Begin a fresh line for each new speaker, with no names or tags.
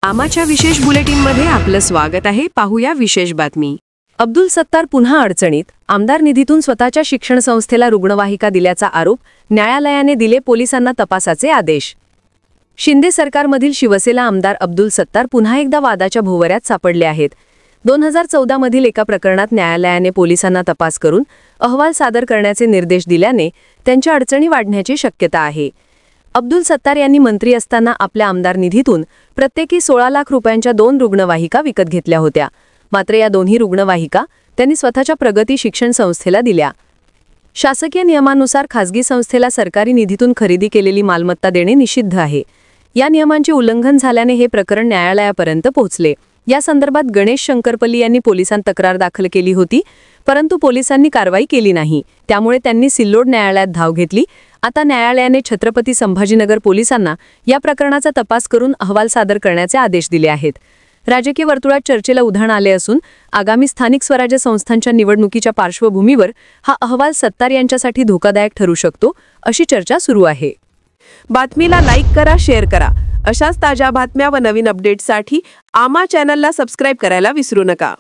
आमाच्या विशेष बुलेटिनमध्ये आपलं स्वागत आहे। पाहूया विशेष बातमी। अब्दुल सत्तार पुन्हा अडचणीत। आमदार निधीतून स्वतःच्या शिक्षण संस्थेला रुग्णवाहिका दिल्याचा आरोप, न्यायालयाने दिले पोलिसांना तपासाचे आदेश। शिंदे सरकारमधील शिवसेना आमदार अब्दुल सत्तार पुन्हा एकदा वादाच्या भोवऱ्यात सापडले आहेत। 2014 मधील एका प्रकरणात न्यायालयाने पोलिसांना तपास करून अहवाल सादर करण्याचे निर्देश दिल्याने त्यांच्या अडचणी वाढण्याची शक्यता आहे। अब्दुल सत्तार यांनी मंत्री असताना आपल्या आमदार निधीतून प्रत्येकी 16 लाख रुपयांच्या 2 रुग्णवाहिका विकत घेतल्या होत्या। मात्र या दोन्ही रुग्णवाहिका त्यांनी स्वतःच्या प्रगती शिक्षण संस्थेला दिल्या। शासकीय नियमानुसार खासगी संस्थेला सरकारी निधीतून खरेदी केलेली मालमत्ता देणे निषिद्ध आहे। या नियमांचे उल्लंघन झाल्याने हे प्रकरण न्यायालयापर्यंत पोहोचले। या संदर्भात गणेश शंकरपल्ली यांनी पोलिसांत तक्रार दाखल केली होती, परंतु पोलिसांनी कारवाई केली नाही। त्यामुळे त्यांनी सिल्लोड न्यायालयात धाव घेतली। आता न्यायालयाने छत्रपती संभाजीनगर पोलिसांना या प्रकरणाचा तपास करून अहवाल सादर करण्याचे आदेश दिले आहेत। राजकीय वर्तुळात चर्चेला उधाण आले असून आगामी स्थानिक स्वराज्य संस्थांच्या निवडणुकीच्या पार्श्वभूमीवर हा अहवाल सत्तार यांच्यासाठी धोकादायक ठरू शकतो, अशी चर्चा सुरू आहे।
बातमीला लाईक करा, शेअर करा। अशाच ताज्या बातम्या व नवीन अपडेट्ससाठी आमा चॅनलला सबस्क्राईब करायला विसरू नका।